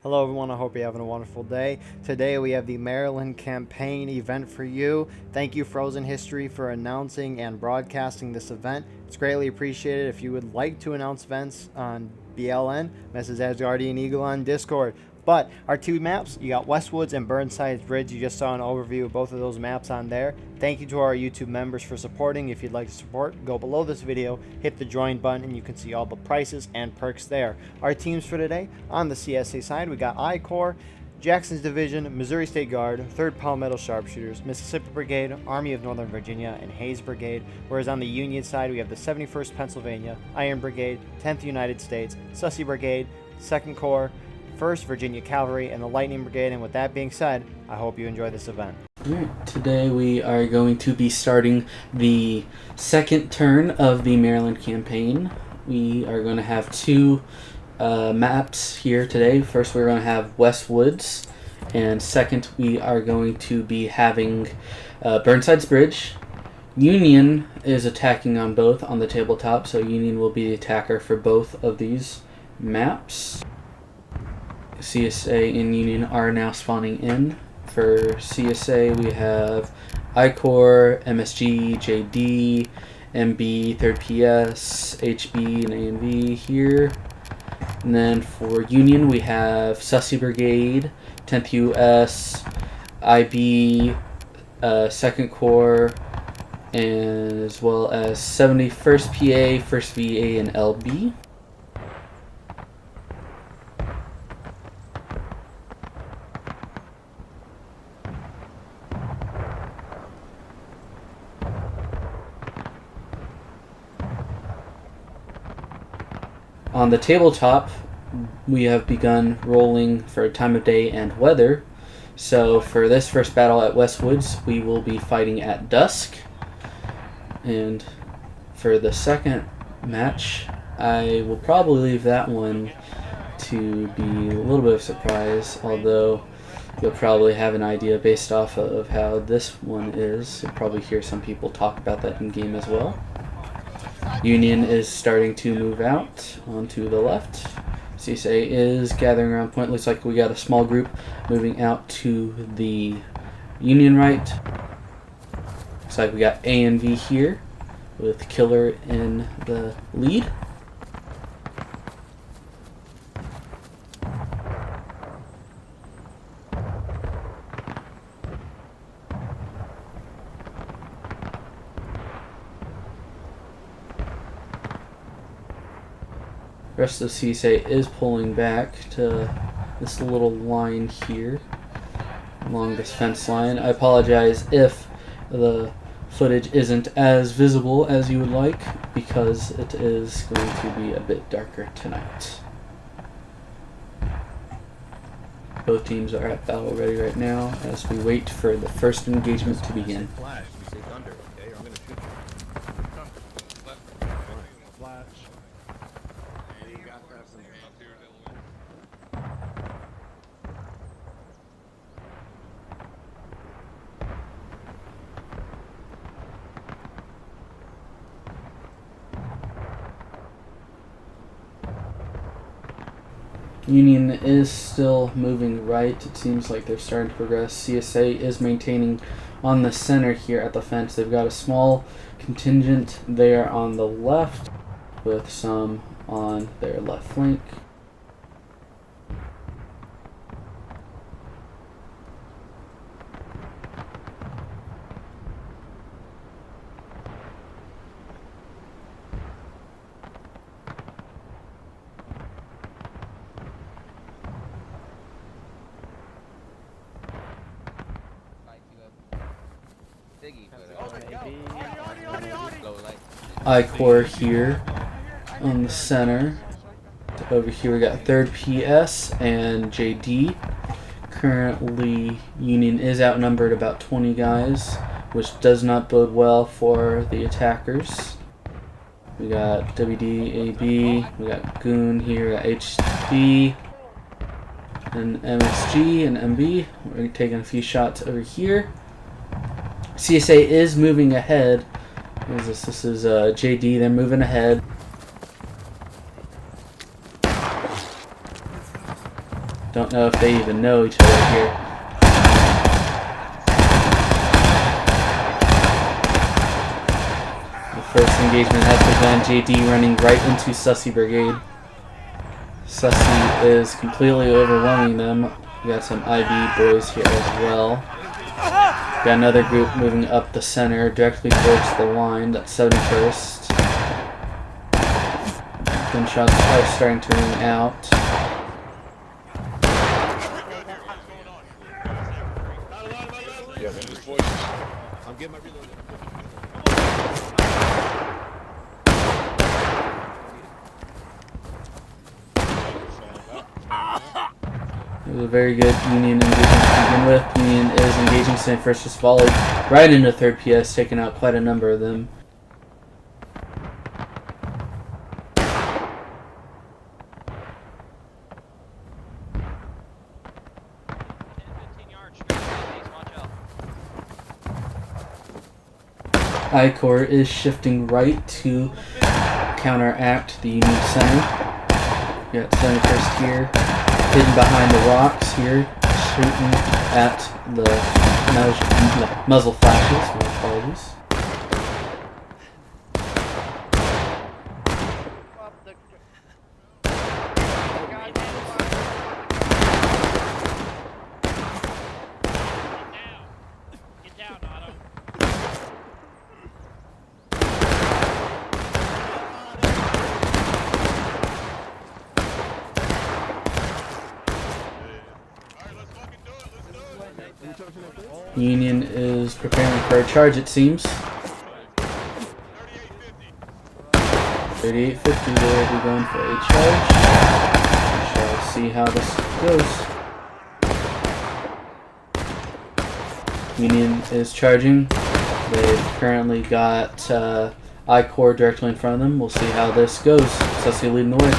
Hello everyone, I hope you're having a wonderful day. Today we have the Maryland campaign event for you. Thank you Frozen History for announcing and broadcasting this event. It's greatly appreciated. If you would like to announce events on BLN, Mrs. Asgardian Eagle on Discord. But our two maps, you got Westwoods and Burnside's Bridge. You just saw an overview of both of those maps on there. Thank you to our YouTube members for supporting. If you'd like to support, go below this video, hit the join button, and you can see all the prices and perks there. Our teams for today, on the CSA side, we got I-Corps, Jackson's Division, Missouri State Guard, 3rd Palmetto Sharpshooters, Mississippi Brigade, Army of Northern Virginia, and Hayes Brigade. Whereas on the Union side, we have the 71st Pennsylvania, Iron Brigade, 10th United States, Sussy Brigade, 2nd Corps, 1st Virginia Cavalry, and the Lightning Brigade. And with that being said, I hope you enjoy this event. Alright, today we are going to be starting the second turn of the Maryland campaign. We are going to have two maps here today. First, we're going to have Westwoods, and second, we are going to be having Burnside's Bridge. Union is attacking on both on the tabletop, so Union will be the attacker for both of these maps. CSA and Union are now spawning in. For CSA, we have I-Corps, MSG, JD, MB, 3rd PS, HB, and ANV here. And then for Union, we have Sussy Brigade, 10th US, IB, 2nd Corps, and as well as 71st PA, 1st VA, and LB. On the tabletop, we have begun rolling for time of day and weather. So for this first battle at Westwoods, we will be fighting at dusk. And for the second match, I will probably leave that one to be a little bit of a surprise, although you'll probably have an idea based off of how this one is. You'll probably hear some people talk about that in game as well. Union is starting to move out onto the left. CSA is gathering around point. Looks like we got a small group moving out to the Union right. Looks like we got A and V here with Killer in the lead. The rest of the CSA is pulling back to this little line here along this fence line. I apologize if the footage isn't as visible as you would like because it is going to be a bit darker tonight. Both teams are at battle ready right now as we wait for the first engagement to begin. Union is still moving right. It seems like they're starting to progress. CSA is maintaining on the center here at the fence. They've got a small contingent there on the left with some on their left flank. I-Corps here on the center. Over here we got 3rd PS and JD. Currently Union is outnumbered about 20 guys, which does not bode well for the attackers. We got WD, AB, we got Goon here, we got HB, and MSG and MB. We're taking a few shots over here. CSA is moving ahead. What is this? This is JD. They're moving ahead. Don't know if they even know each other here. The first engagement has begun. JD running right into Sussy Brigade. Sussy is completely overwhelming them. We got some IB boys here as well. Got another group moving up the center directly towards the line. That's 71st. Gunshots are starting to ring out. It was a very good Union engagement to begin with. Union is engaging 71st, just followed right into 3rd PS, taking out quite a number of them. I-Corps is shifting right to counteract the Union center. We got 71st here, hidden behind the rocks here, shooting at the muzzle flashes. My apologies. Union is preparing for a charge, it seems. 3850, they will be going for a charge. We shall see how this goes. Union is charging. They've currently got I-Corps directly in front of them. We'll see how this goes. Sussy leading the way.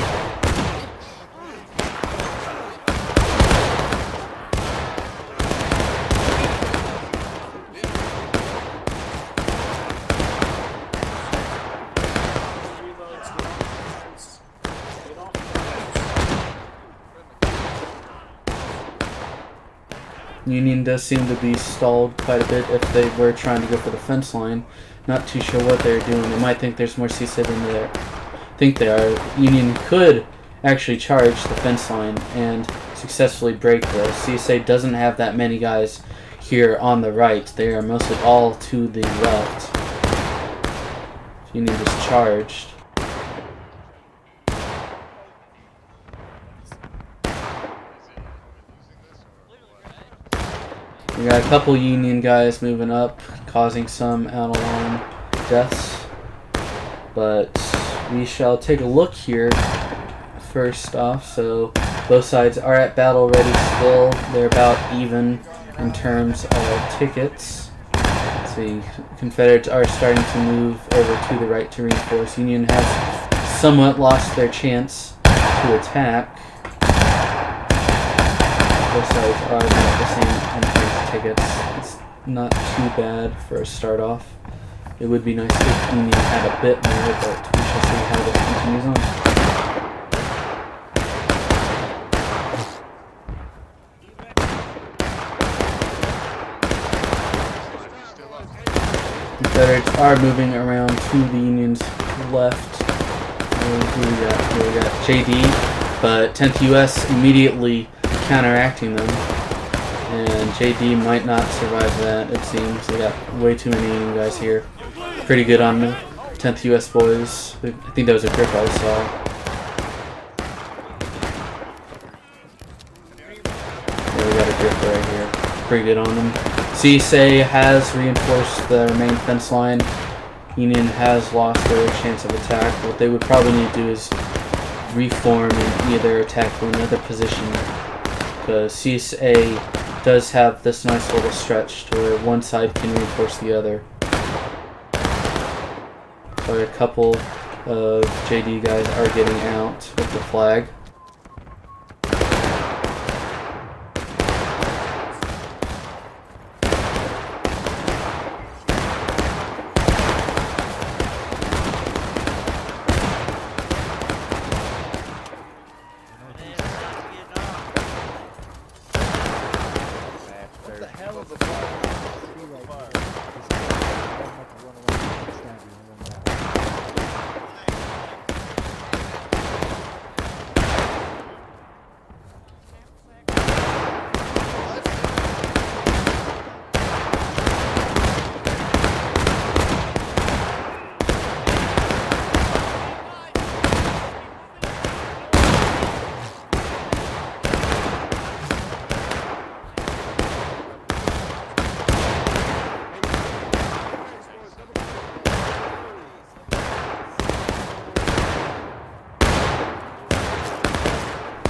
Union does seem to be stalled quite a bit if they were trying to go for the fence line. Not too sure what they're doing. They might think there's more CSA than they think they are. Union could actually charge the fence line and successfully break this. CSA doesn't have that many guys here on the right. They are mostly all to the left. Union just charged. We got a couple Union guys moving up, causing some out-of-line deaths. But we shall take a look here first off. So both sides are at battle ready still. They're about even in terms of tickets. Let's see, Confederates are starting to move over to the right to reinforce. Union has somewhat lost their chance to attack. Both sides are about the same entrance tickets. It's not too bad for a start off. It would be nice if Union had a bit more, but we shall see how this continues on. Confederates are moving around to the Union's left. Who we got? Here we got JD, but 10th US immediately counteracting them, and JD might not survive that. It seems they got way too many Union guys here. Pretty good on the 10th US boys. I think that was a grip I saw. Yeah, we got a grip right here. Pretty good on them. CSA has reinforced the main fence line. Union has lost their chance of attack. What they would probably need to do is reform and either attack from another position, because CSA does have this nice little stretch to where one side can reinforce the other. So a couple of JD guys are getting out with the flag.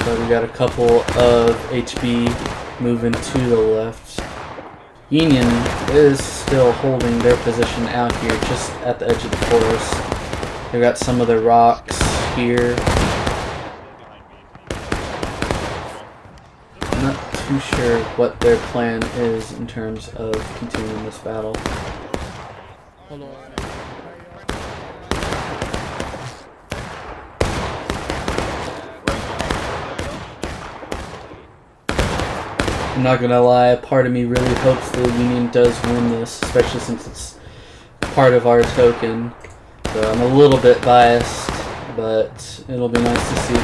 So we got a couple of HB moving to the left. Union is still holding their position out here just at the edge of the forest. They've got some of the rocks here. I'm not too sure what their plan is in terms of continuing this battle. I'm not gonna lie, a part of me really hopes the Union does win this, especially since it's part of our token. So I'm a little bit biased, but it'll be nice to see if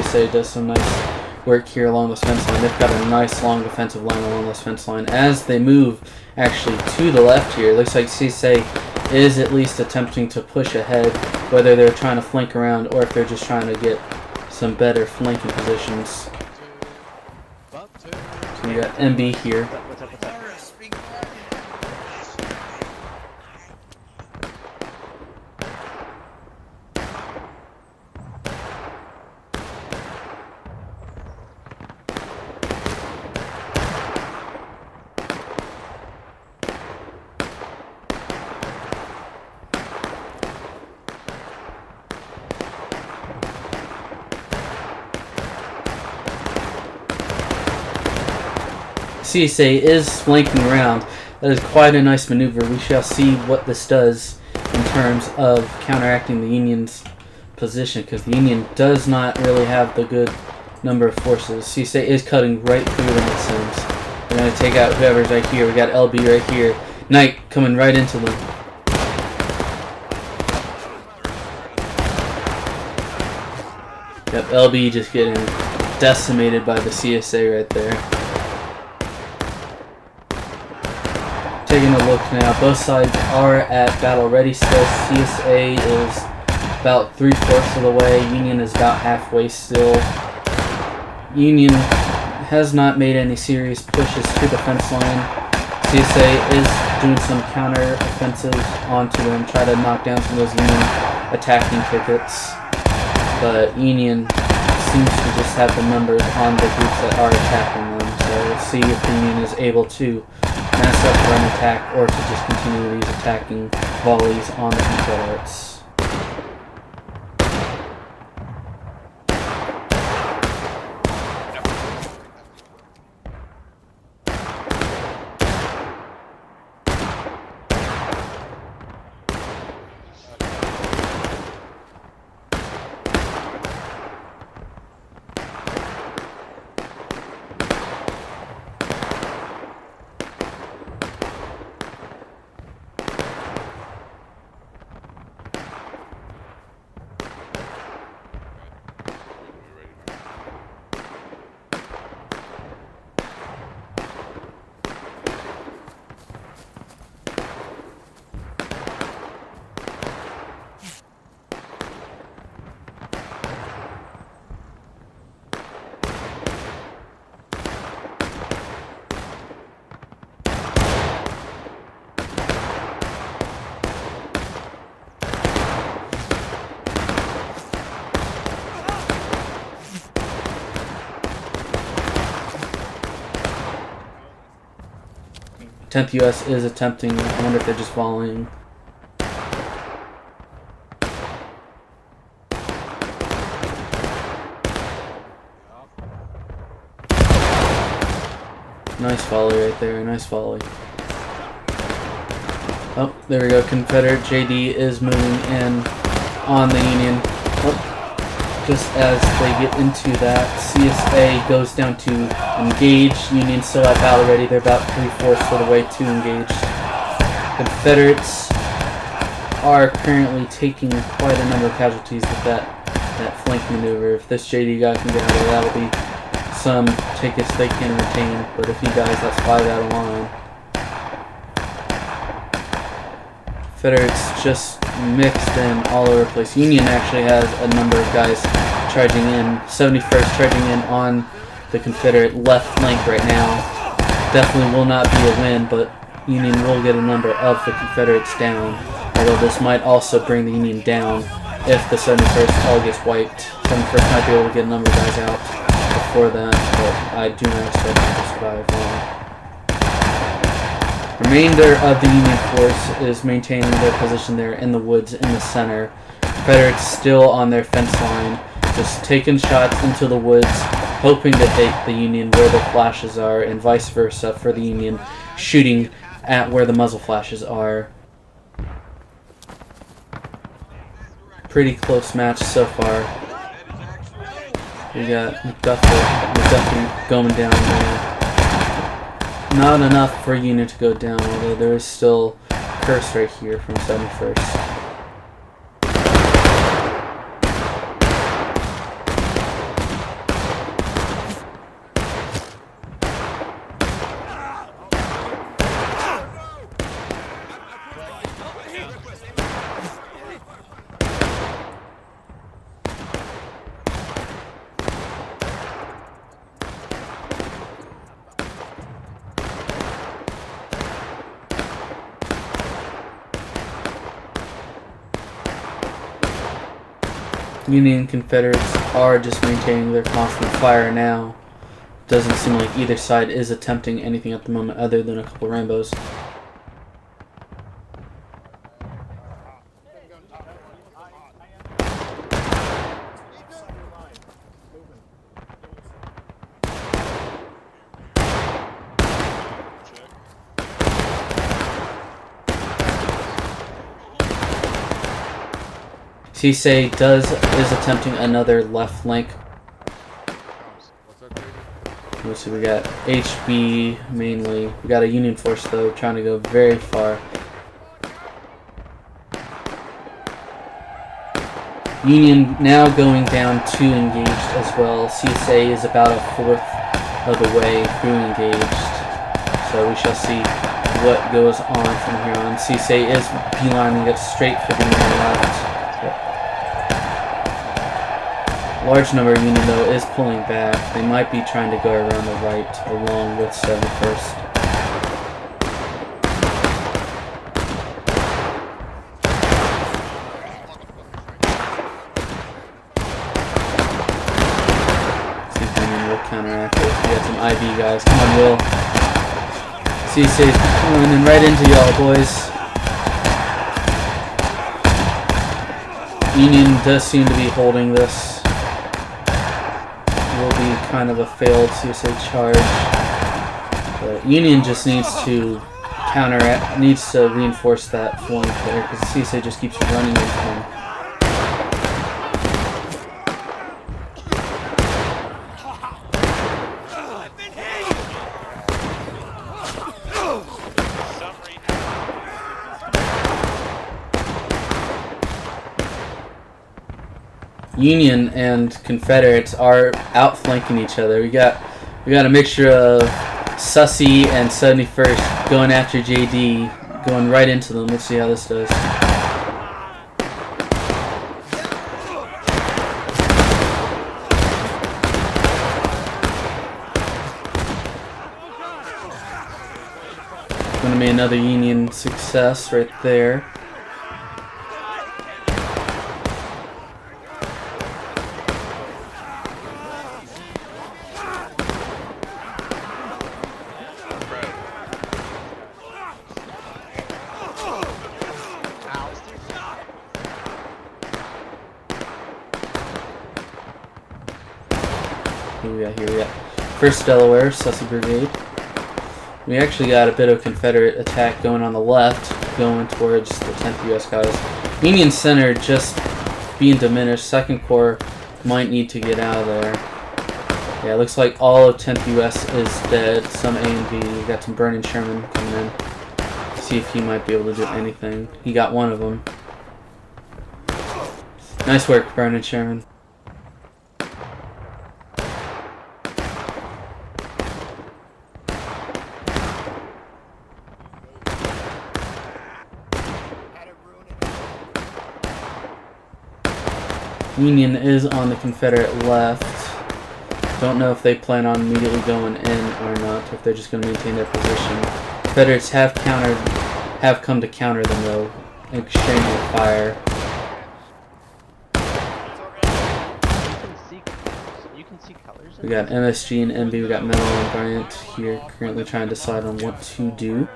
CSA does some nice work here along this fence line. They've got a nice long defensive line along this fence line. As they move actually to the left here, it looks like CSA is at least attempting to push ahead, whether they're trying to flank around or if they're just trying to get some better flanking positions. So we got MB here. CSA is flanking around. That is quite a nice maneuver. We shall see what this does in terms of counteracting the Union's position, because the Union does not really have the good number of forces. CSA is cutting right through them, it seems. They're going to take out whoever's right here. We got LB right here. Knight coming right into them. Yep, LB just getting decimated by the CSA right there. Taking a look now, both sides are at battle ready still. CSA is about 3/4 of the way, Union is about halfway still. Union has not made any serious pushes to the fence line. CSA is doing some counter offensive onto them, try to knock down some of those Union attacking pickets. But Union seems to just have the numbers on the groups that are attacking them. So we'll see if the Union is able to mass up for an attack or to just continue these attacking volleys on the Confederates. Tenth US is attempting. I wonder if they're just volleying. Nice volley right there. Nice volley. Oh, there we go. Confederate JD is moving in on the Union. Oh, just as they get into that, CSA goes down to engage. Union still at battle ready. They're about 3/4 of the way to engage. Confederates are currently taking quite a number of casualties with that flank maneuver. If this JD guy can get out of there, that'll be some tickets they can retain. But if he dies, that's 5 out of line. Confederates just mixed in all over the place. Union actually has a number of guys charging in. 71st charging in on the Confederate left flank right now. Definitely will not be a win, but Union will get a number of the Confederates down. Although this might also bring the Union down if the 71st all gets wiped. 71st might be able to get a number of guys out before that, but I do not expect them to survive long. Remainder of the Union force is maintaining their position there in the woods in the center. Confederates still on their fence line, just taking shots into the woods, hoping to hit the Union where the flashes are, and vice versa for the Union, shooting at where the muzzle flashes are. Pretty close match so far. We got McDuffie going down there. Not enough for Union to go down, although there is still curse right here from 71st. Union and Confederates are just maintaining their constant fire now. Doesn't seem like either side is attempting anything at the moment other than a couple rainbows. CSA is attempting another left flank. Let's see, we got HB mainly. We got a Union force though trying to go very far. Union now going down to engaged as well. CSA is about 1/4 of the way through engaged. So we shall see what goes on from here on. CSA is beelining it straight for the Union left. Large number of Union though is pulling back. They might be trying to go around the right along with 71st. See if Union will counteract it. We got some IB guys. Come on, Will. CSA's running right into y'all, boys. Union does seem to be holding this. Will be kind of a failed CSA charge. But Union just needs to reinforce that flank there because CSA just keeps running into them. Union and Confederates are outflanking each other. We got a mixture of Sussy and 71st going after JD, going right into them. Let's see how this does. Going to be another Union success right there. Here we got 1st Delaware, Sussy Brigade. We actually got a bit of Confederate attack going on the left, going towards the 10th U.S. guys. Union Center just being diminished. 2nd Corps might need to get out of there. Yeah, it looks like all of 10th US is dead. Some A and B. We got some Burning Sherman coming in. See if he might be able to do anything. He got one of them. Nice work, Burning Sherman. Union is on the Confederate left. Don't know if they plan on immediately going in or not, or if they're just going to maintain their position. Confederates have come to counter them though, exchanging fire. You can see colors. We got MSG and MB. We got Metal and Bryant here, currently trying to decide on what to do.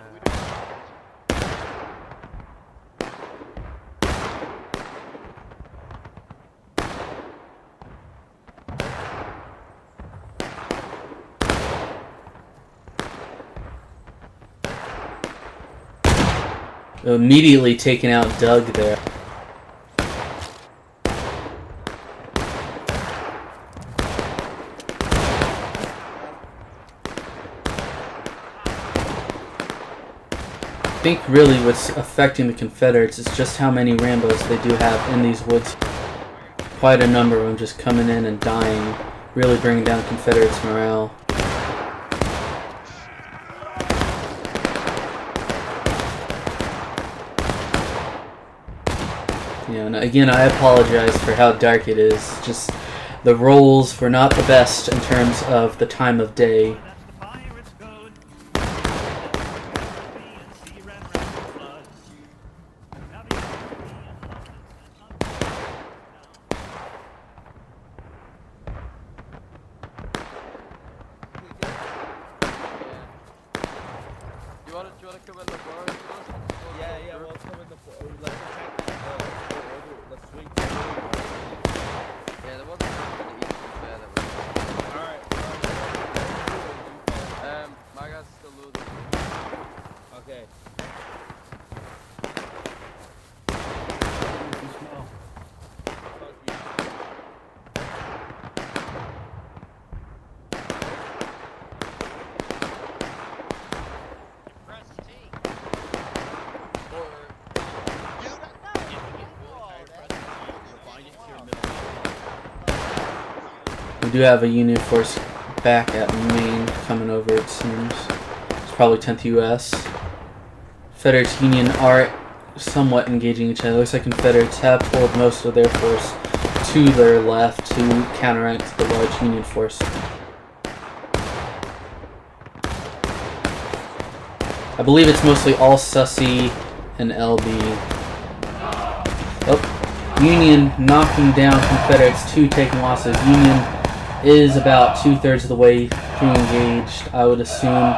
Immediately taking out Doug there. I think really what's affecting the Confederates is just how many Rambos they do have in these woods. Quite a number of them just coming in and dying, really bringing down Confederates' morale. Yeah, and again, I apologize for how dark it is. Just the rolls were not the best in terms of the time of day. Do you want to come in the bar? Yeah, we'll come in the let's attack the swing. Yeah, there wasn't really easy there. That was. Alright. My guy's still losing. Okay. We do have a Union force back at Maine coming over, it seems. It's probably 10th US. Confederates Union are somewhat engaging each other. Looks like Confederates have pulled most of their force to their left to counteract the large Union force. I believe it's mostly all Sussy and LB. Oh, Union knocking down Confederates, 2 taking losses. Union is about 2/3 of the way pre-engaged. I would assume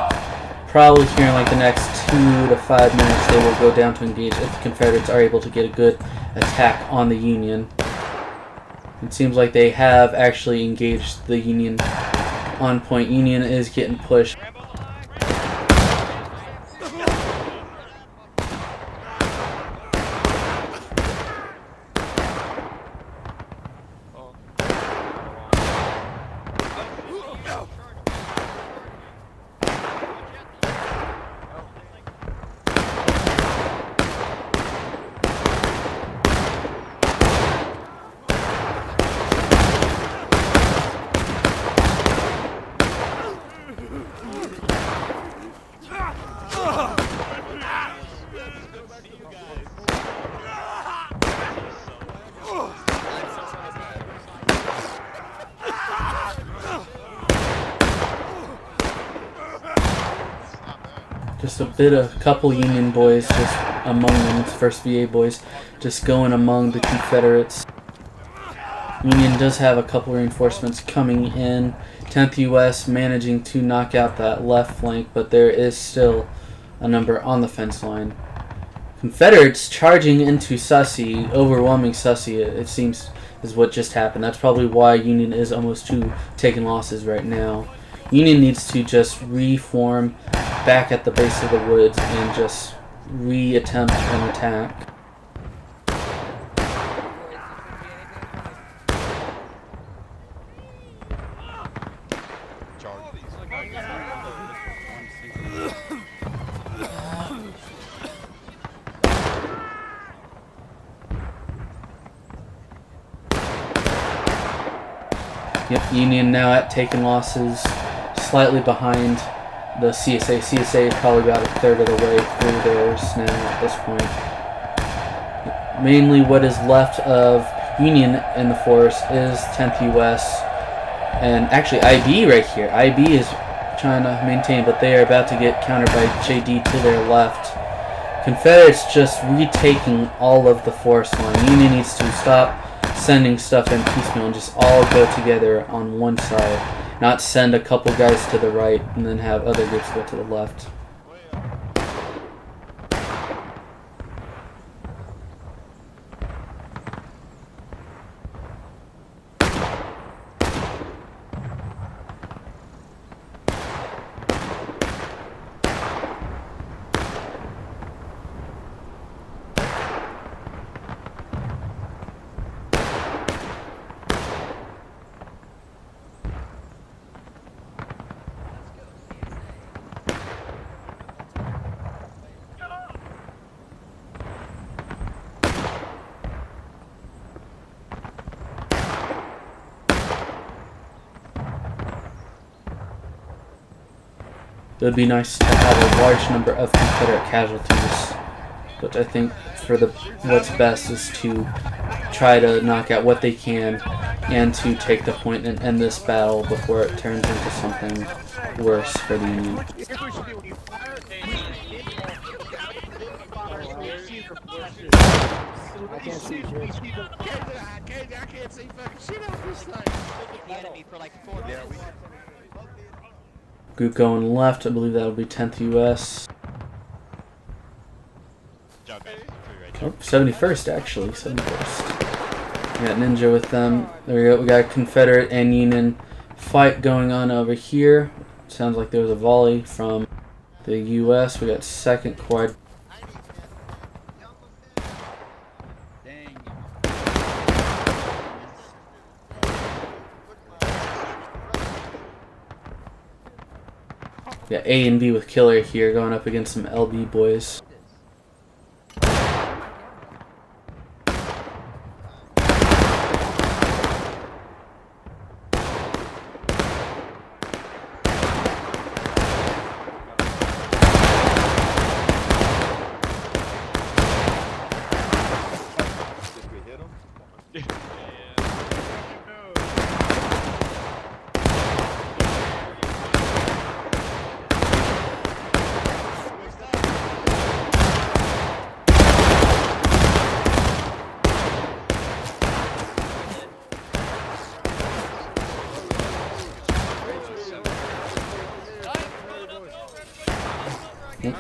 probably here in like the next 2 to 5 minutes they will go down to engage if the Confederates are able to get a good attack on the Union. It seems like they have actually engaged the Union on point. Union is getting pushed. Just a couple Union boys just among them. It's first VA boys just going among the Confederates. Union does have a couple reinforcements coming in. 10th US managing to knock out that left flank, but there is still a number on the fence line. Confederates charging into Sussy, overwhelming Sussy, it seems, is what just happened. That's probably why Union is almost 2 taking losses right now. Union needs to just reform back at the base of the woods and just re-attempt an attack. Yep, Union now at taking losses, slightly behind the CSA. CSA is probably about a third of the way through theirs now at this point. Mainly what is left of Union in the force is 10th US, and actually IB right here. IB is trying to maintain, but they are about to get countered by JD to their left. Confederates just retaking all of the force line. Union needs to stop sending stuff in piecemeal and just all go together on one side. Not send a couple guys to the right and then have other groups go to the left. It would be nice to have a large number of Confederate casualties, but I think for what's best is to try to knock out what they can and to take the point and end this battle before it turns into something worse for the Union. I can't see shit. I can't see fucking shit out this thing. The enemy for like 4 minutes. Group going left, I believe that'll be 10th US. Oh, 71st actually, 71st. We got Ninja with them. There we go, we got Confederate and Union fight going on over here. Sounds like there was a volley from the US. We got 2nd Corps. We got A and B with Killer here going up against some LB boys.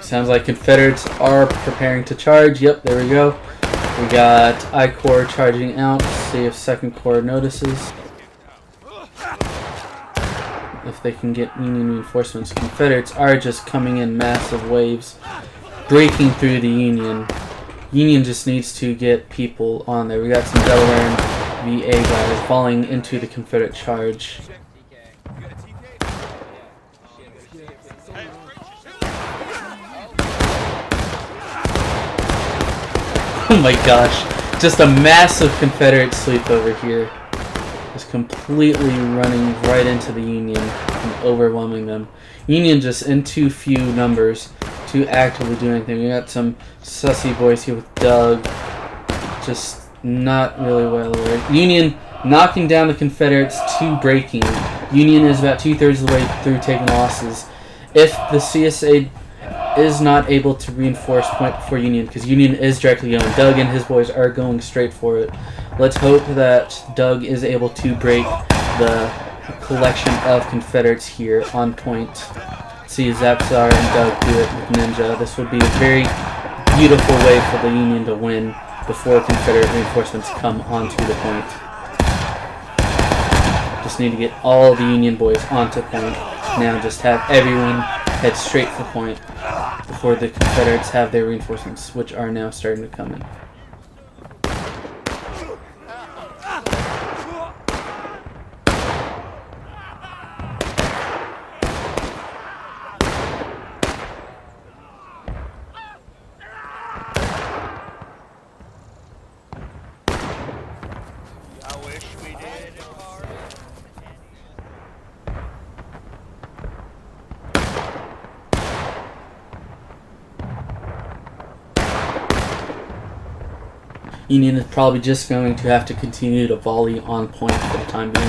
Sounds like Confederates are preparing to charge. Yep, there we go. We got I Corps charging out. See if 2nd Corps notices. If they can get Union reinforcements. Confederates are just coming in massive waves, breaking through the Union. Union just needs to get people on there. We got some Delaware and VA guys falling into the Confederate charge. Oh my gosh, just a massive Confederate sweep over here. Just completely running right into the Union and overwhelming them. Union just in too few numbers to actively do anything. We got some sussy boys here with Doug. Just not really well aware. Union knocking down the Confederates to breaking. Union is about 2/3 of the way through taking losses. If the CSA is not able to reinforce point before Union, because Union is directly going. Doug and his boys are going straight for it. Let's hope that Doug is able to break the collection of Confederates here on point. See Zapsar and Doug do it with Ninja. This would be a very beautiful way for the Union to win before Confederate reinforcements come onto the point. Just need to get all the Union boys onto point. Now just have everyone head straight for point before the Confederates have their reinforcements, which are now starting to come in. Union is probably just going to have to continue to volley on point for the time being.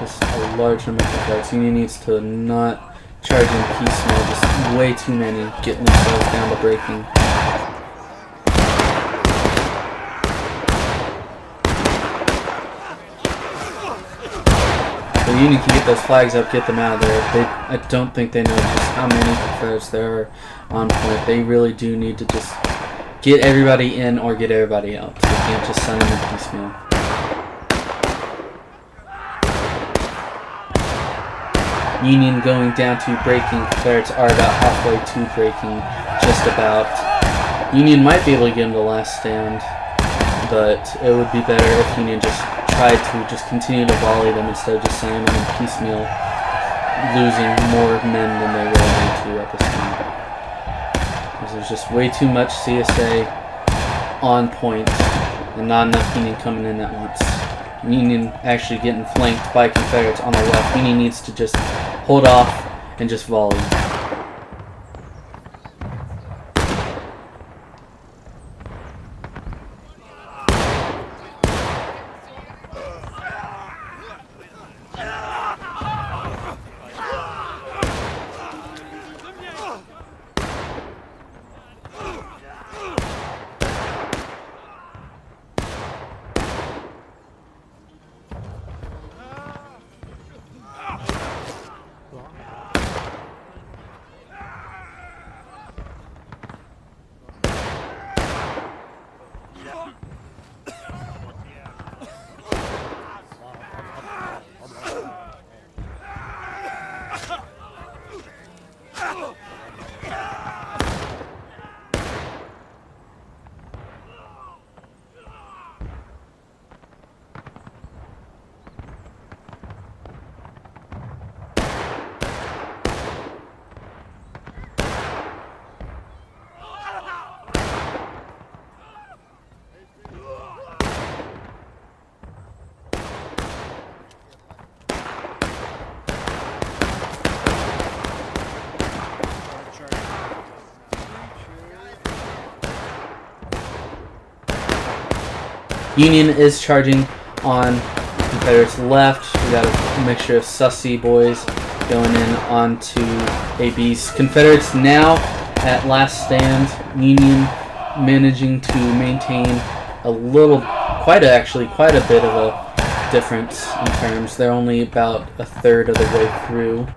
Just a large number of Confederates. Union needs to not charge in piecemeal, just way too many getting themselves down to breaking. The Union can get those flags up, get them out of there. I don't think they know just how many Confederates there are on point. They really do need to just get everybody in or get everybody out. They can't just send them in piecemeal. Union going down to breaking. Confederates are about halfway to breaking, just about. Union might be able to get them to last stand, but it would be better if Union just tried to just continue to volley them instead of just sending them in piecemeal, losing more men than they really need to at this point. Because there's just way too much CSA on point and not enough Union coming in at once. Union actually getting flanked by Confederates on the left. Union needs to just hold off and just volley. Union is charging on Confederates left. We got a mixture of sussy boys going in onto ABs. Confederates now at last stand. Union managing to maintain a little, quite a bit of a difference in terms. They're only about a third of the way through.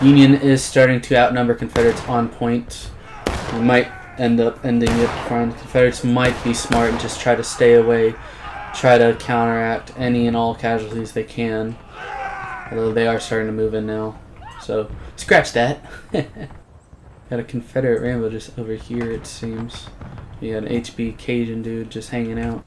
Union is starting to outnumber Confederates on point. We might end up ending it front. Confederates might be smart and just try to stay away, try to counteract any and all casualties they can. Although they are starting to move in now. So, scratch that. Got a Confederate Rambo just over here, it seems. You got an HB Cajun dude just hanging out.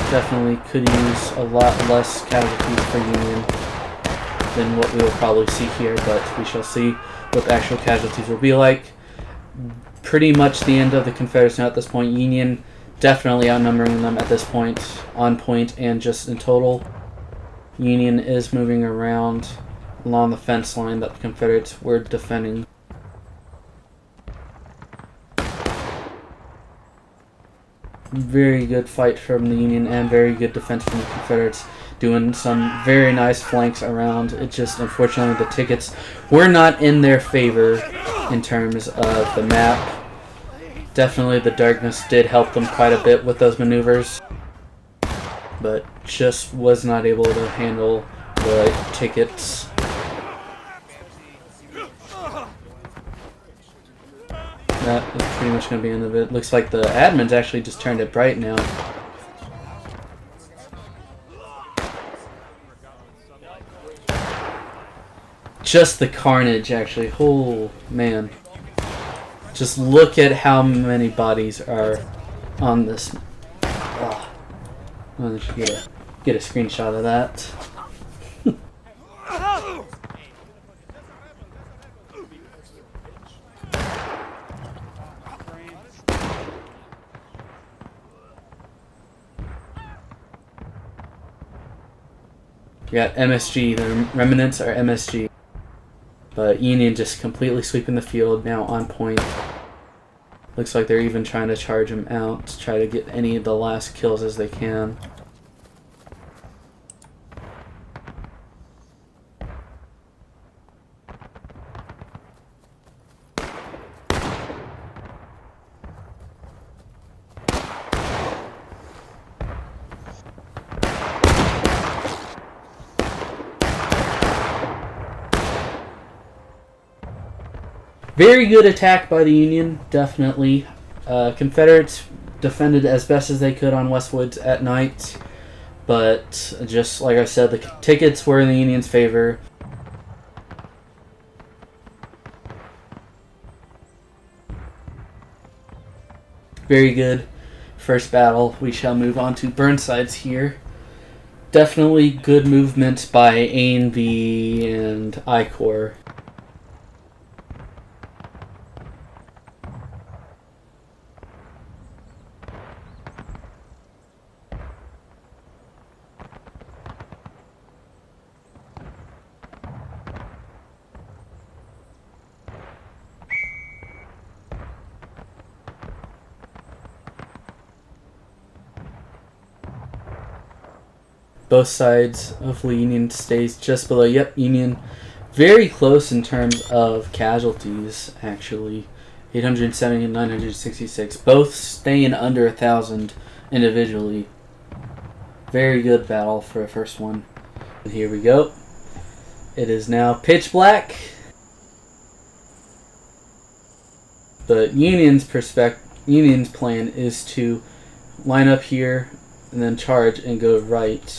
Definitely could use a lot less casualties for Union than what we will probably see here, but we shall see what the actual casualties will be like. Pretty much the end of the Confederates now at this point. Union definitely outnumbering them at this point, on point and just in total. Union is moving around along the fence line that the Confederates were defending. Very good fight from the Union and very good defense from the Confederates, doing some very nice flanks around. It just, unfortunately, the tickets were not in their favor in terms of the map. Definitely the darkness did help them quite a bit with those maneuvers, but just was not able to handle the tickets. That is pretty much going to be the end of it. Looks like the admins actually just turned it bright now. Just the carnage, actually. Oh, man. Just look at how many bodies are on this. Oh. I should get a screenshot of that. You got MSG. The remnants are MSG. But Union just completely sweeping the field, now on point. Looks like they're even trying to charge him out to try to get any of the last kills as they can. Very good attack by the Union, definitely. Confederates defended as best as they could on Westwoods at night, but just like I said, the tickets were in the Union's favor. Very good first battle. We shall move on to Burnside's here. Definitely good movement by A&V and I-Corps. Both sides. Hopefully Union stays just below. Yep, Union very close in terms of casualties, actually. 870 and 966. Both staying under 1,000 individually. Very good battle for a first one. And here we go. It is now pitch black. But Union's plan is to line up here and then charge and go right.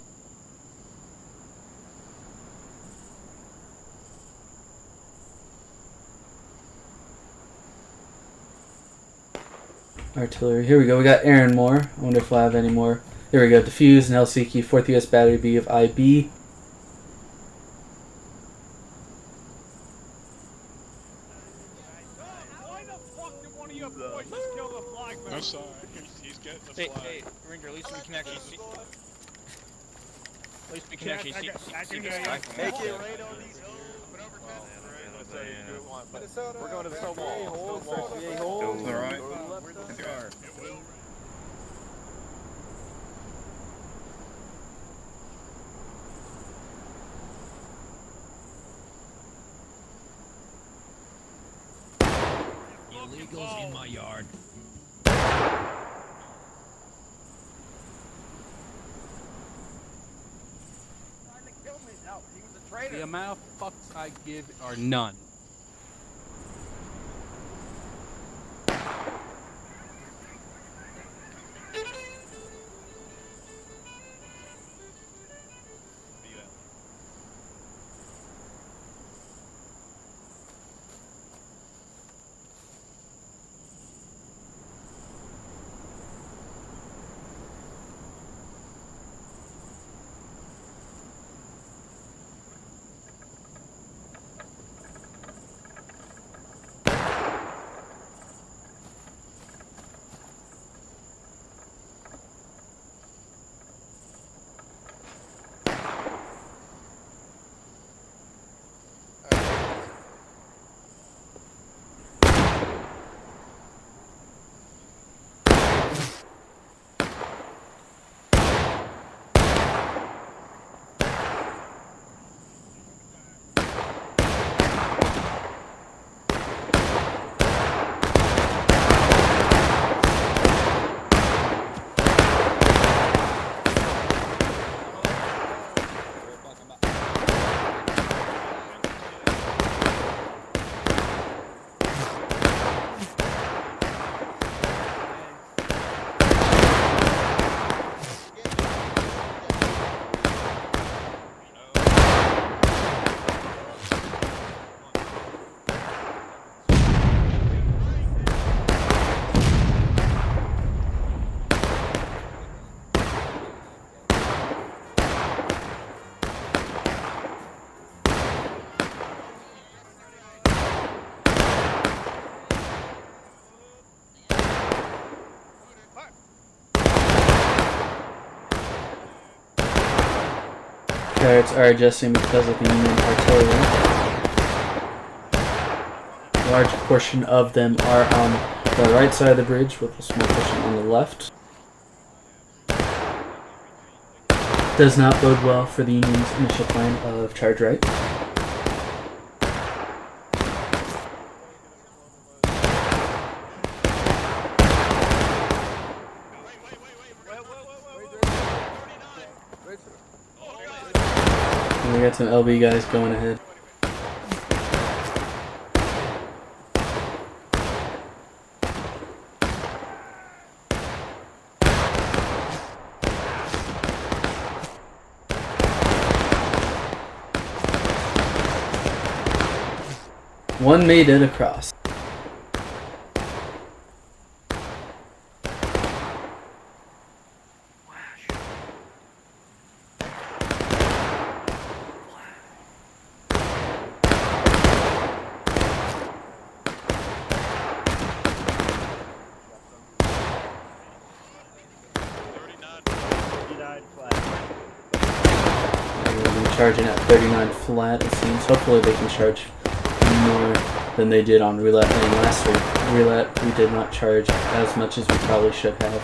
Artillery. Here we go. We got Aaron Moore. I wonder if we'll have any more. There we go. Diffuse and Helsinki. 4th U.S. Battery B of IB. I'm sorry. He's getting the flag. Hey, Ranger, at least we can actually see. At least we can actually see this flag from Make that. it rain on these hoes. We're going to the stone wall. All right. Illegals in my yard. The amount of fucks I give are none. Confederates are adjusting because of the Union artillery. A large portion of them are on the right side of the bridge, with a small portion on the left. Does not bode well for the Union's initial plan of charge right. And we got some LB guys going ahead. One made it across. They're charging at 39 flat, it seems. Hopefully they can charge more than they did on roulette lane last week. Roulette, we did not charge as much as we probably should have.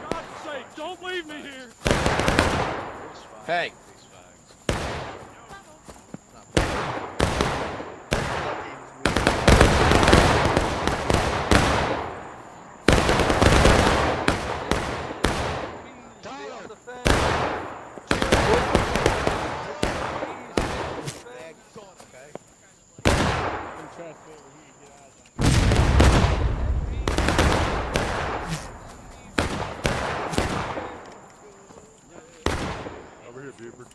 God's sake, don't leave me here! Hey. Over here, Bieber.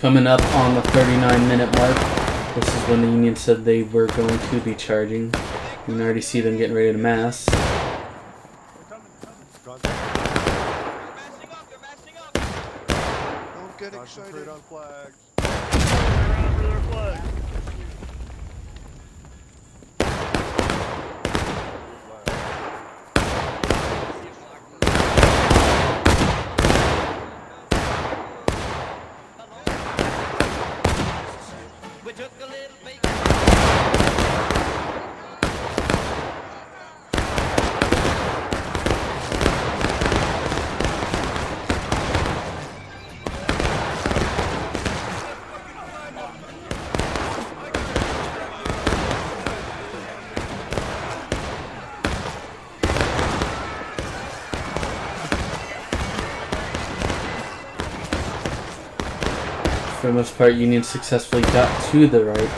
Coming up on the 39-minute mark, this is when the Union said they were going to be charging. You can already see them getting ready to mass. Don't get excited. On flags. We took a little bit. For the most part, Union successfully got to the right.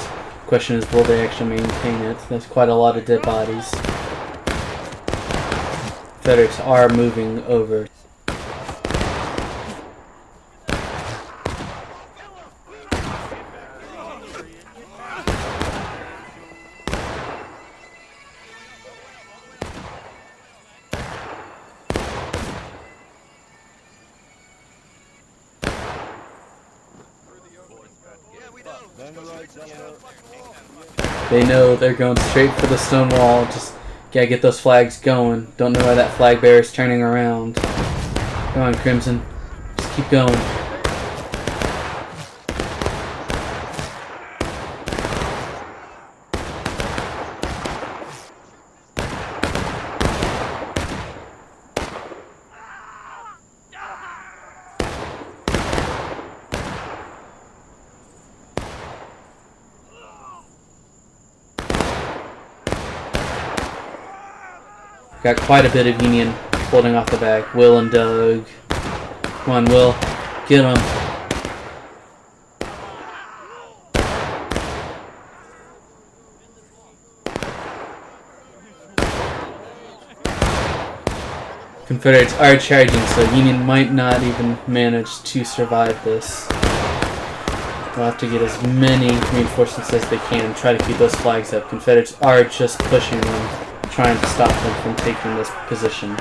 Question is, will they actually maintain it? There's quite a lot of dead bodies. Confederates are moving over. They know they're going straight for the stone wall. Just gotta get those flags going. Don't know why that flag bearer is turning around. Come on, Crimson. Just keep going. Got quite a bit of Union holding off the back. Will and Doug. Come on, Will. Get him. Confederates are charging, so Union might not even manage to survive this. They'll have to get as many reinforcements as they can, try to keep those flags up. Confederates are just pushing them, trying to stop them from taking this position.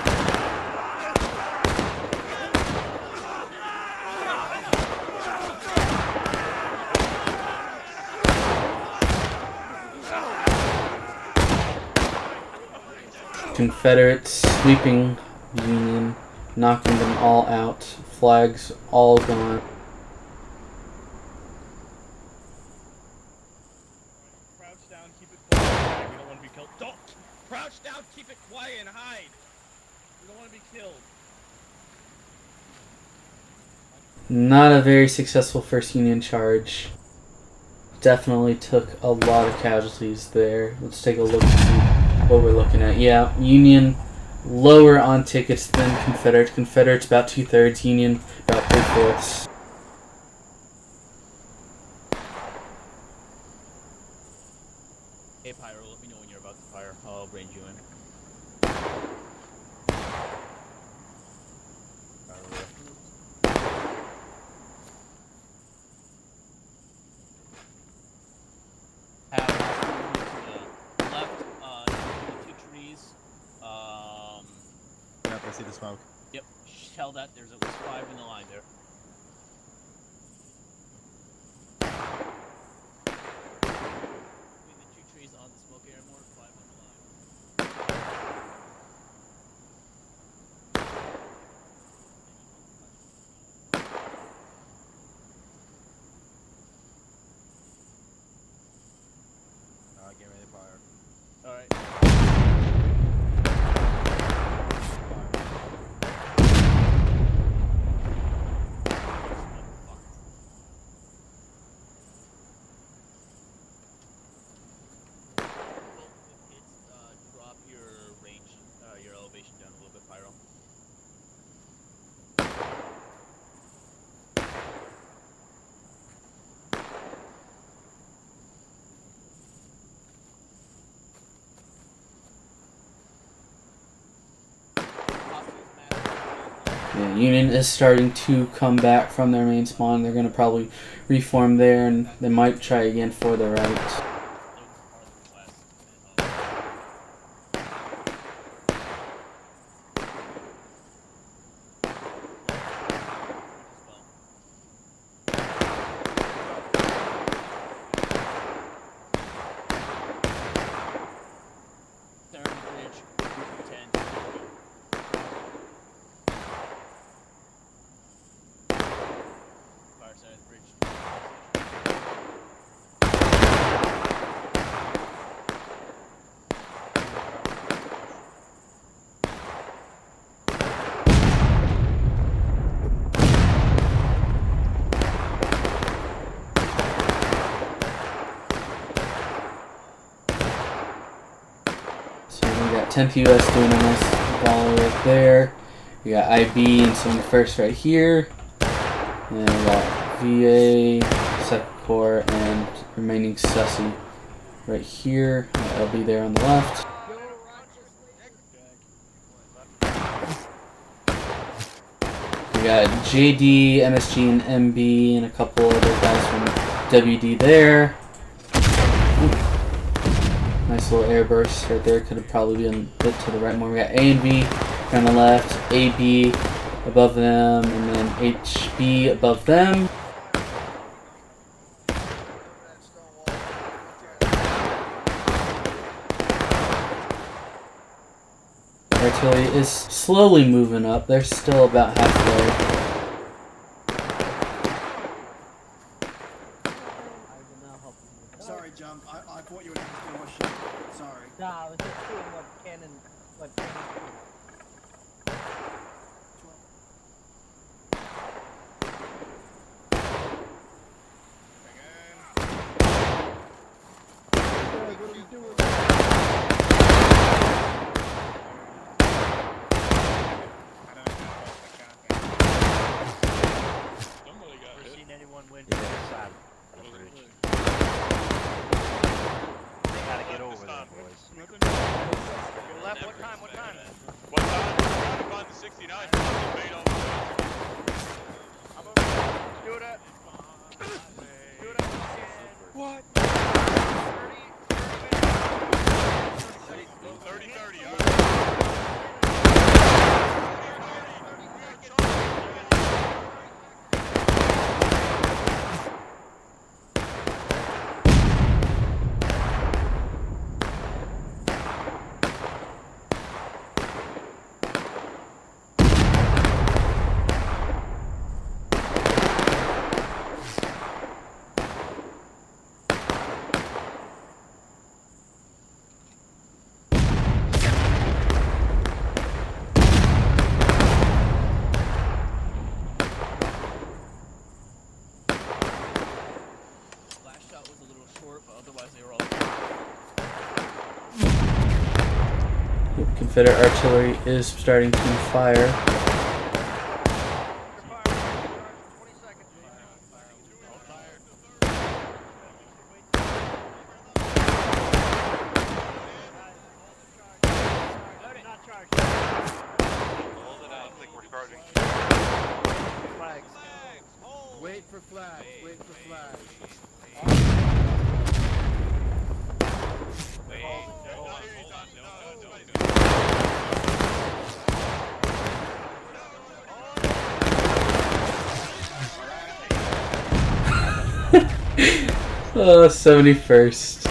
Confederates sweeping Union, knocking them all out. Flags all gone. Crouch down, keep it quiet. We don't want to be killed. Don't crouch down, keep it quiet, and hide. We don't want to be killed. Not a very successful first Union charge. Definitely took a lot of casualties there. Let's take a look and see what we're looking at. Yeah, Union lower on tickets than Confederate. Confederates about 2/3, Union about 3/4. Hey, Pyro, let me know when you're about to fire. I'll range you in. Have to the left, the 2 trees. Yep, I see the smoke. Yep, shell that. There's at least 5 in the line there. Between the 2 trees on the smoke area, more 5 on the line. Get ready to fire. Alright. Drop your range, your elevation down a little bit, Pyro. Yeah, Union is starting to come back from their main spawn. They're going to probably reform there, and they might try again for the right. So we got 10th US doing a nice volley right there. We got IB and some first right here. And we got VA, Second Corps, and remaining Sussy right here. LB there on the left. We got JD, MSG, and MB, and a couple other guys from WD there. Nice little airburst right there. Could have probably been a bit to the right more. We got A and B on the left, AB above them, and then HB above them. Artillery is slowly moving up. They're still about halfway. Sorry, Jump. I thought you were just doing my shit. Sorry. Nah, I was just doing what Cannon Somebody got hit. Seen anyone win from this side of the bridge? They gotta get over that, boys. Your left, what time? What time? Trying to find the 69. Debate on Do it. what? 30-30. Confederate artillery is starting to fire. Hold it out. I think we're charging. Wait for flags. Wait for flags. Oh, 71st.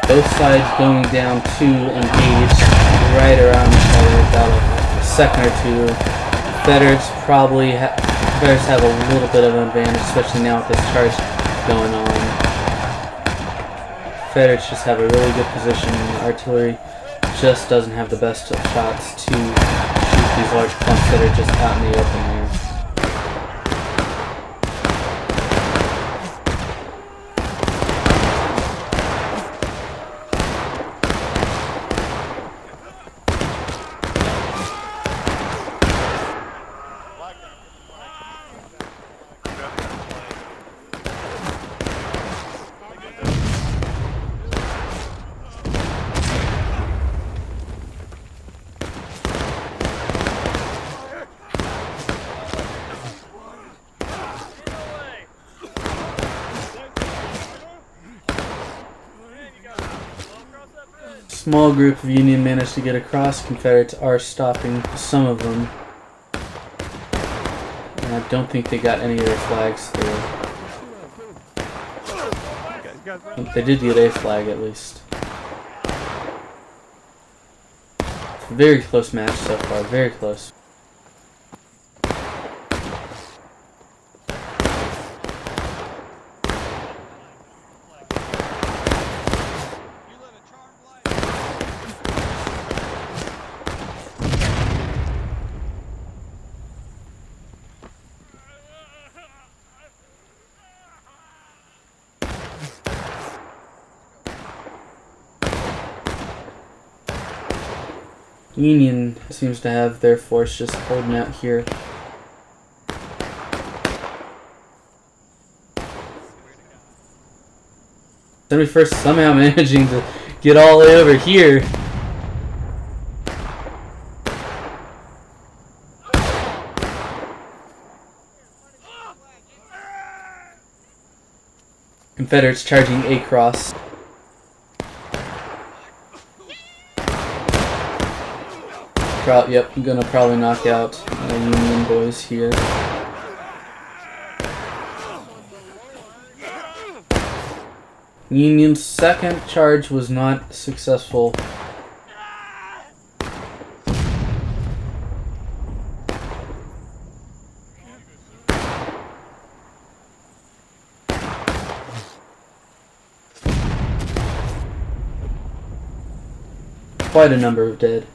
Both sides going down to engage right around each other about a second or two. Confederates Confederates have a little bit of an advantage, especially now with this charge going on. Confederates just have a really good position, and the artillery just doesn't have the best of shots to shoot these large clumps that are just out in the open there. Small group of Union managed to get across. Confederates are stopping some of them. And I don't think they got any of their flags through. They did get a flag at least. It's a very close match so far, very close. Union seems to have their force just holding out here. Somebody first somehow managing to get all the way over here. Confederates charging across. Yep, I'm gonna probably knock out the Union boys here. Union's second charge was not successful. Quite a number of dead.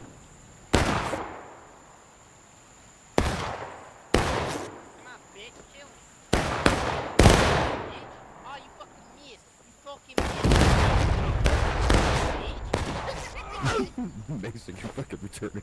Mason, you fucking retarded.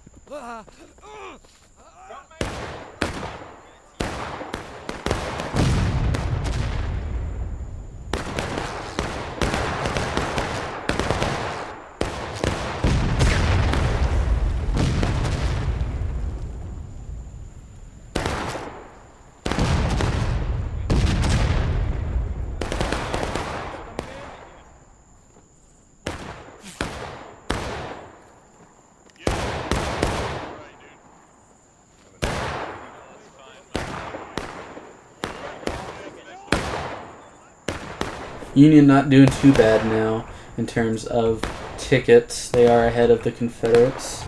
Union not doing too bad now in terms of tickets. They are ahead of the Confederates.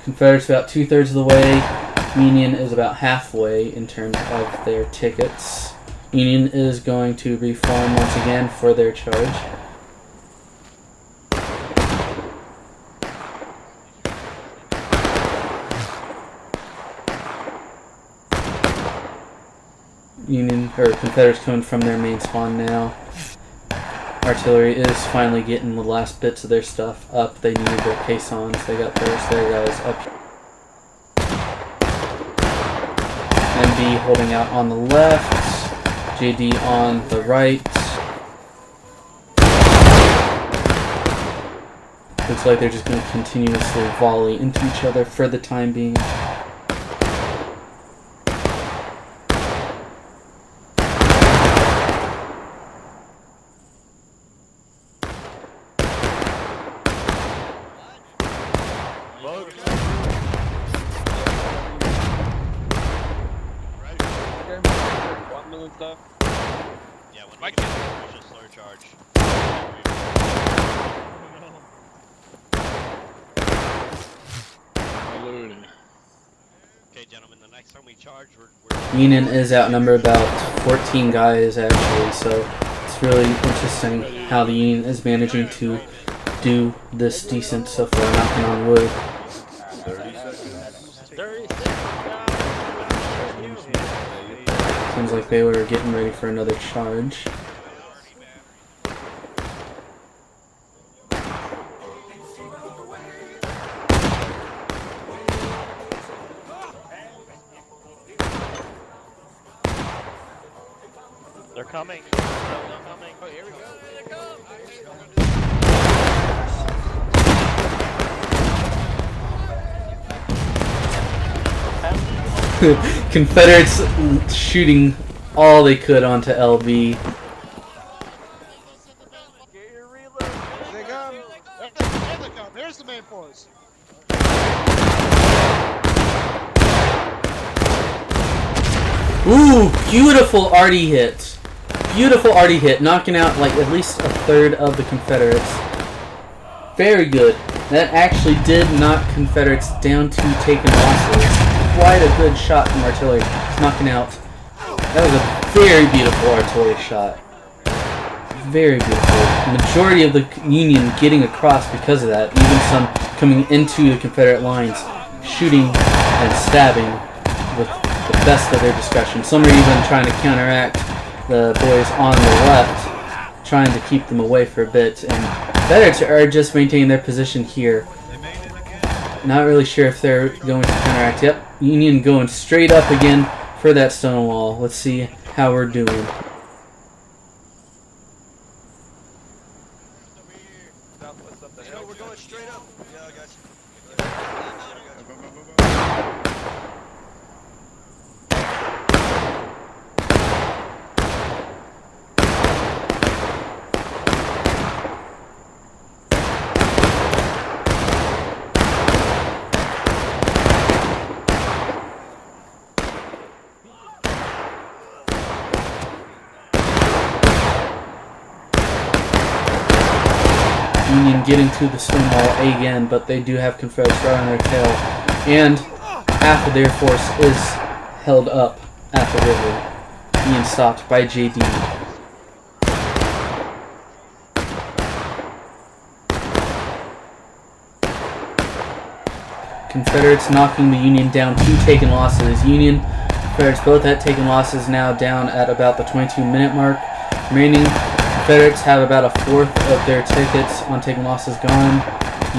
Confederates about 2/3 of the way. Union is about halfway in terms of their tickets. Union is going to reform once again for their charge. Union or Confederates coming from their main spawn now. Artillery is finally getting the last bits of their stuff up. They need their caissons. They got their guys up. MB holding out on the left. JD on the right. Looks like they're just going to continuously volley into each other for the time being. Yeah, when we get the slow charge. Okay, gentlemen, the next time we charge, we're Union is outnumbered about 14 guys actually, so it's really interesting how the Union is managing to do this decent so far, knocking on wood. 30 Seems like they were getting ready for another charge. They're coming. They're coming. Oh, here we go. Here they come. Confederates shooting all they could onto LB. Here they come. There they come. There's the main force. Ooh, beautiful arty hit. Beautiful arty hit, knocking out like at least a third of the Confederates. Very good. That actually did knock Confederates down to taking losses. Quite a good shot from artillery. It's knocking out. That was a very beautiful artillery shot. Very beautiful. Majority of the Union getting across because of that. Even some coming into the Confederate lines, shooting and stabbing with the best of their discretion. Some are even trying to counteract the boys on the left, trying to keep them away for a bit. And Confederates are just maintaining their position here. Not really sure if they're going to counteract. Yep, Union going straight up again for that stone wall. Let's see how we're doing. We're going straight up. Yeah, I got you. Union getting to the stone wall again, but they do have Confederates right on their tail. And half of their force is held up at the river, being stopped by JD. Confederates knocking the Union down to taking losses. Union, Confederates both at taking losses, now down at about the 22-minute mark. Remaining Confederates have about a fourth of their tickets on taking losses gone.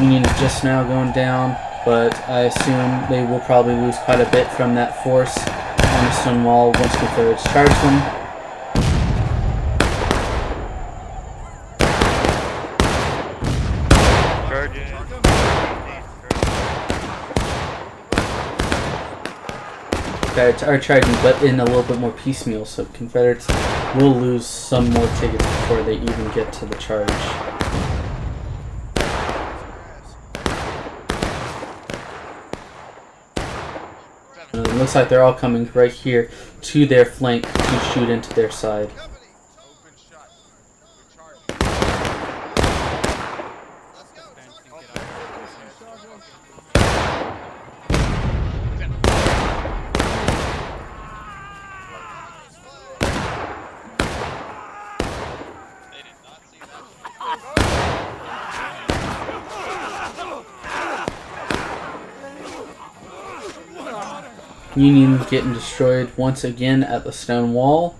Union is just now going down, but I assume they will probably lose quite a bit from that force on the stone wall once Confederates charge them. Confederates are charging, but in a little bit more piecemeal, so Confederates will lose some more tickets before they even get to the charge. It looks like they're all coming right here to their flank to shoot into their side. Union getting destroyed once again at the stone wall.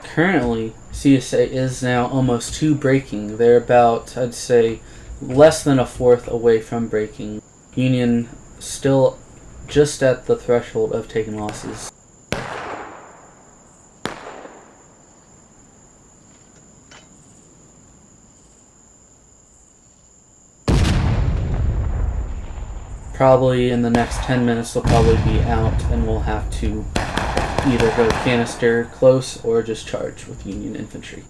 Currently, CSA is now almost to breaking. They're about, I'd say, less than a fourth away from breaking. Union still just at the threshold of taking losses. Probably in the next 10 minutes they'll probably be out and we'll have to either go canister close or just charge with Union infantry.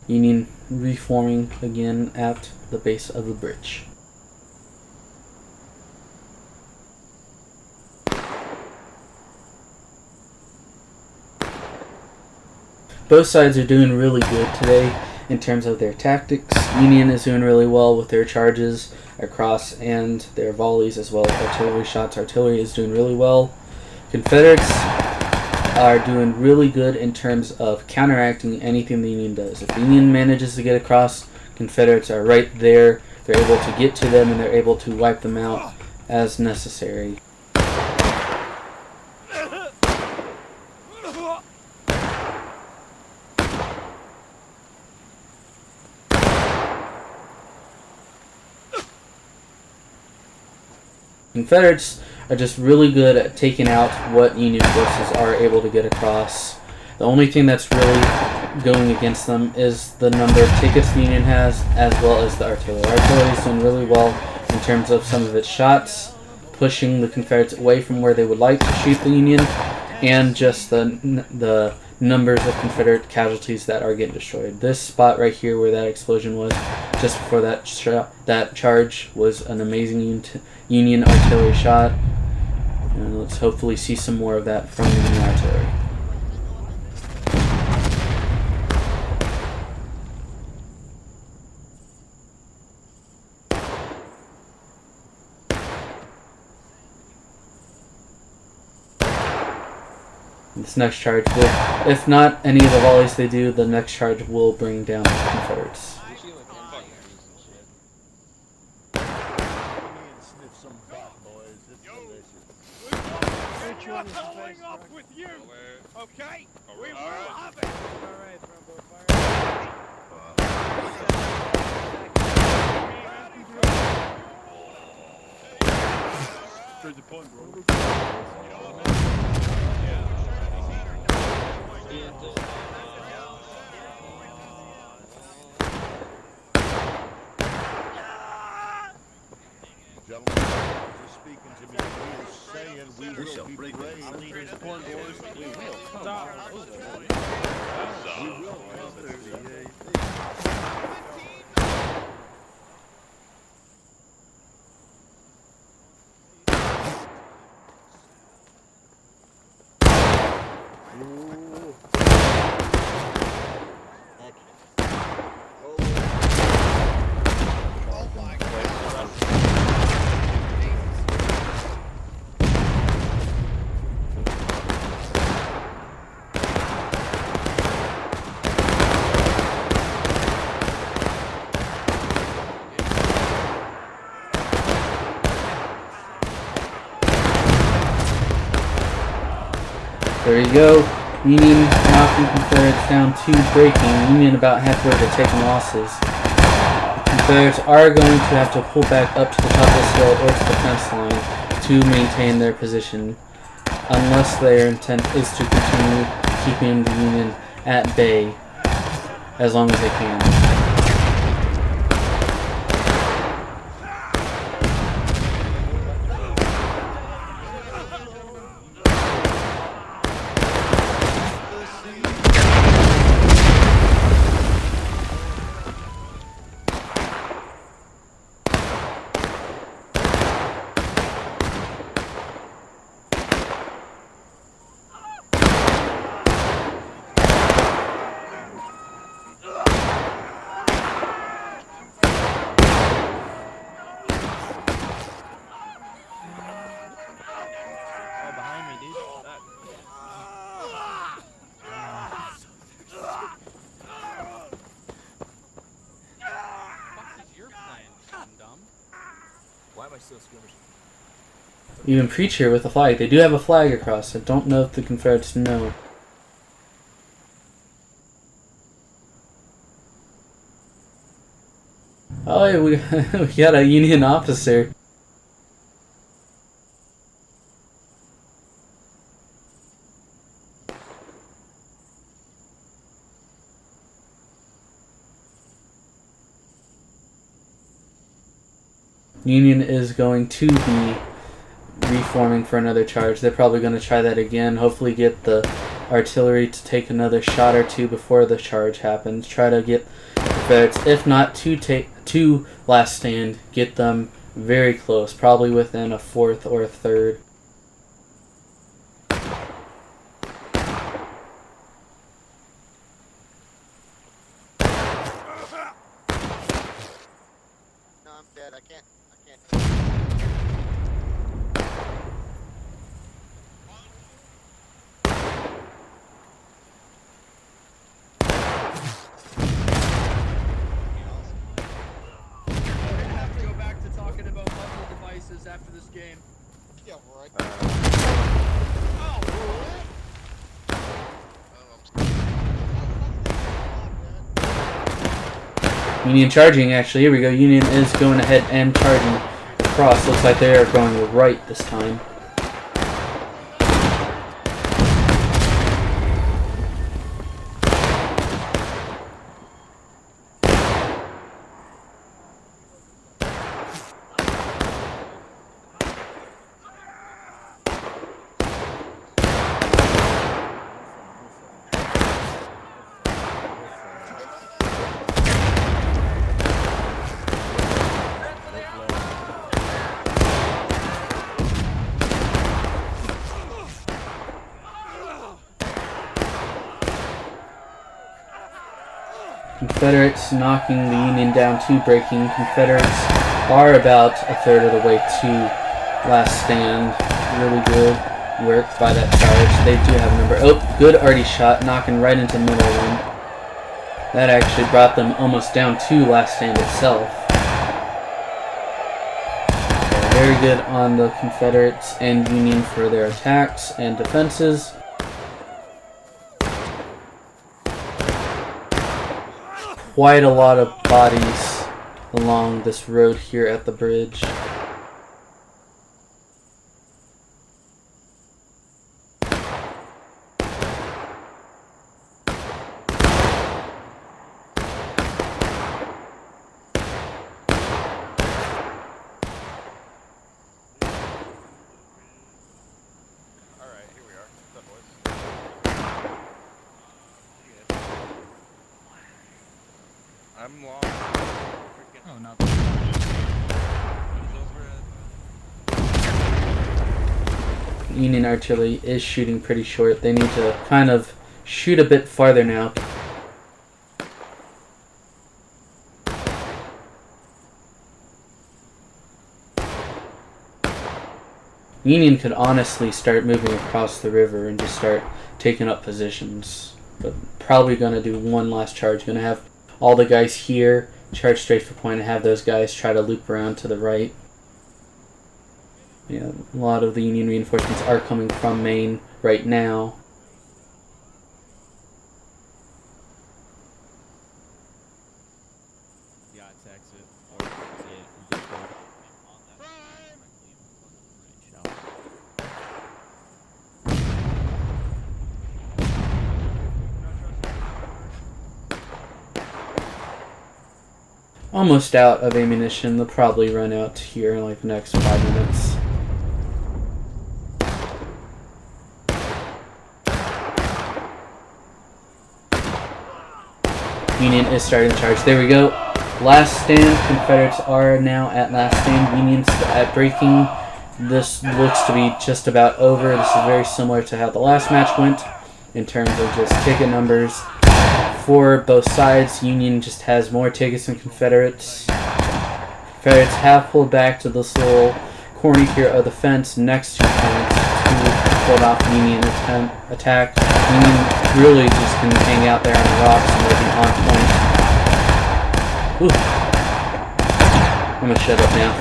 Union reforming again at the base of the bridge. Both sides are doing really good today in terms of their tactics. Union is doing really well with their charges across and their volleys as well as artillery shots. Artillery is doing really well. Confederates are doing really good in terms of counteracting anything the Union does. If the Union manages to get across, Confederates are right there. They're able to get to them and they're able to wipe them out as necessary. Confederates are just really good at taking out what Union forces are able to get across. The only thing that's really going against them is the number of tickets the Union has, as well as the artillery. Artillery is doing really well in terms of some of its shots, pushing the Confederates away from where they would like to shoot the Union, and just the numbers of Confederate casualties that are getting destroyed. This spot right here where that explosion was, just before that charge, was an amazing Union artillery shot. And let's hopefully see some more of that from the Union artillery. This next charge will, if not any of the volleys they do, the next charge will bring down the Confederates. We're following up with you, okay? We will have it. Alright, Rambo, fire. Straight to point, bro. Gentlemen, is speaking to me. He is saying we shall break it. We will come. We will There you go. Union knocking Confederates down to breaking. Union about halfway to taking losses. Confederates are going to have to pull back up to the top of this hill or to the fence line to maintain their position, unless their intent is to continue keeping the Union at bay as long as they can. Even Preacher with a flag. They do have a flag across. I don't know if the Confederates know. Oh, yeah, we got a Union officer. Union is going to be reforming for another charge. They're probably going to try that again. Hopefully get the artillery to take another shot or two before the charge happens. Try to get Confederates, if not to last stand, get them very close, probably within a fourth or a third. No, I'm dead. I can't. We're gonna have to go back to talking about muzzle devices after this game. Yeah, right. Union charging, actually. Here we go. Union is going ahead and charging across. Looks like they are going right this time. Confederates knocking the Union down to breaking. Confederates are about a third of the way to last stand. Really good work by that charge. They do have a number. Oh, good arty shot, knocking right into the middle one. That actually brought them almost down to last stand itself. Very good on the Confederates and Union for their attacks and defenses. Quite a lot of bodies along this road here at the bridge. Alright, here we are. What's up, boys? I'm lost. Oh, not Union artillery is shooting pretty short. They need to kind of shoot a bit farther now. Union could honestly start moving across the river and just start taking up positions. But probably going to do one last charge. Going to have all the guys here charge straight for point and have those guys try to loop around to the right. Yeah, a lot of the Union reinforcements are coming from Maine right now. Almost out of ammunition. They'll probably run out here in like the next 5 minutes. Union is starting to charge. There we go. Last stand. Confederates are now at last stand. Union's at breaking. This looks to be just about over. This is very similar to how the last match went in terms of just ticket numbers. For both sides, Union just has more tickets than Confederates. Confederates have pulled back to this little corner here of the fence next to fence to hold off Union attack. Union really just can hang out there on the rocks and they'll be on point. Ooh. I'm gonna shut up now.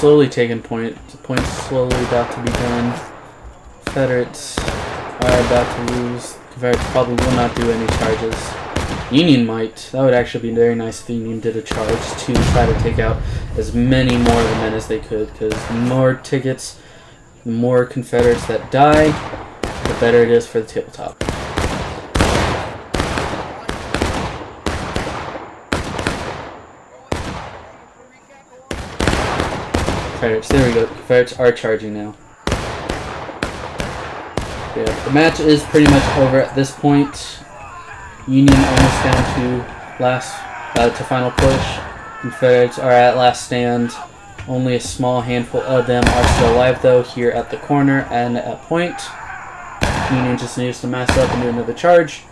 slowly taking point. The point's slowly about to be done. Confederates are about to lose. Confederates probably will not do any charges. Union might. That would actually be very nice if the Union did a charge to try to take out as many more of the men as they could, because the more tickets, the more Confederates that die, the better it is for the tabletop. Confederates, there we go. Confederates are charging now. Yeah, the match is pretty much over at this point. Union almost down to final push. Confederates are at last stand. Only a small handful of them are still alive though here at the corner and at point. Union just needs to mass up and do another charge.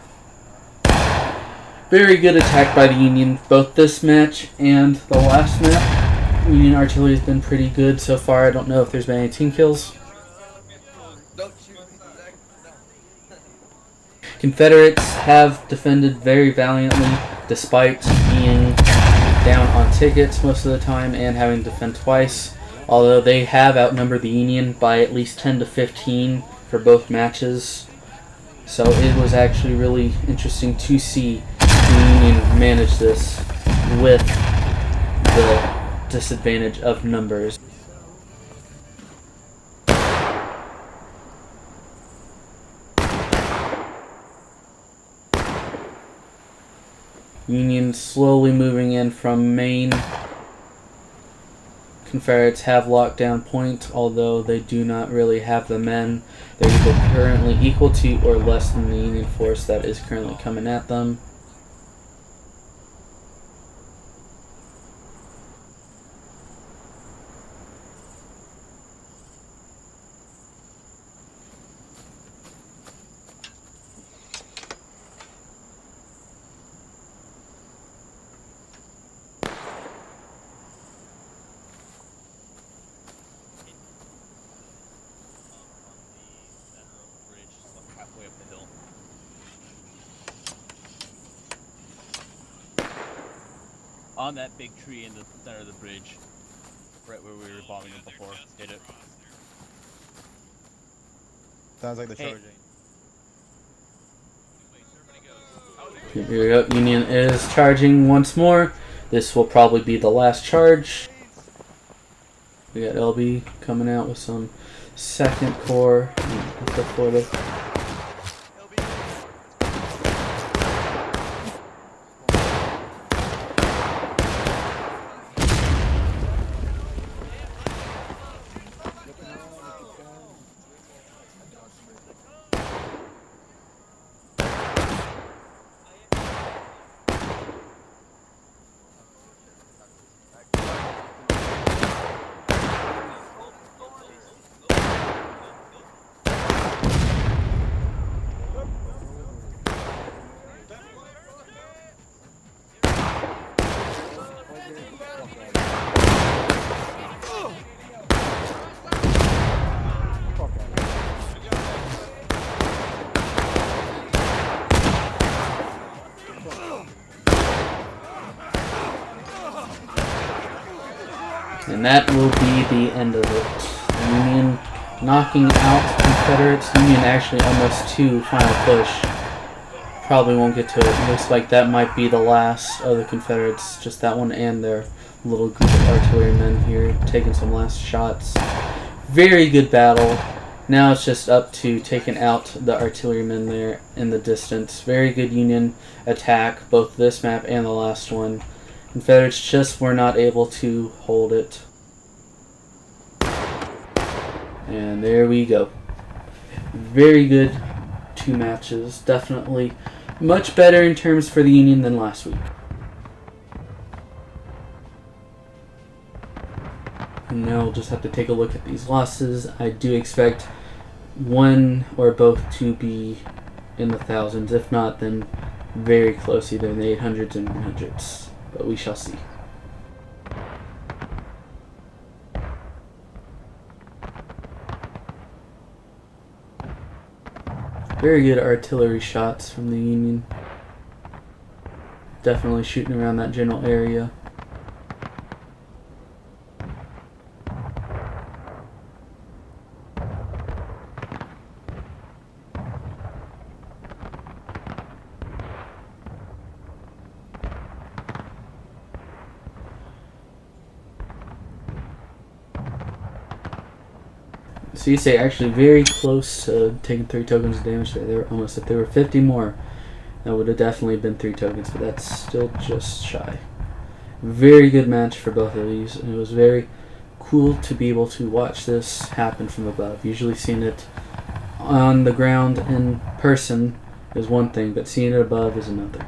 Very good attack by the Union, both this match and the last match. Union artillery has been pretty good so far. I don't know if there's been any team kills. Confederates have defended very valiantly despite being down on tickets most of the time and having to defend twice, although they have outnumbered the Union by at least 10 to 15 for both matches. So it was actually really interesting to see the Union manage this with the disadvantage of numbers. Union slowly moving in from main. Confederates have locked down point, although they do not really have the men. They're either currently equal to or less than the Union force that is currently coming at them. Halfway up the hill. On that big tree in the center of the bridge, right where we were bombing it before. Hit it. Sounds like the Hey. charging. Here we go. Union is charging once more. This will probably be the last charge. We got LB coming out with some second corps. And that will be the end of it. Union knocking out Confederates. Union actually almost to final push. Probably won't get to it. Looks like that might be the last of the Confederates. Just that one and their little group of artillerymen here taking some last shots. Very good battle. Now it's just up to taking out the artillerymen there in the distance. Very good Union attack, both this map and the last one. Confederates just were not able to hold it. And there we go. Very good two matches. Definitely much better in terms for the Union than last week. And now we'll just have to take a look at these losses. I do expect one or both to be in the thousands. If not, then very close, either in the 800s and 900s. But we shall see. Very good artillery shots from the Union. Definitely shooting around that general area. So you say actually very close to taking 3 tokens of damage there. They were almost, if there were 50 more, that would have definitely been 3 tokens, but that's still just shy. Very good match for both of these, and it was very cool to be able to watch this happen from above. Usually seeing it on the ground in person is one thing, but seeing it above is another.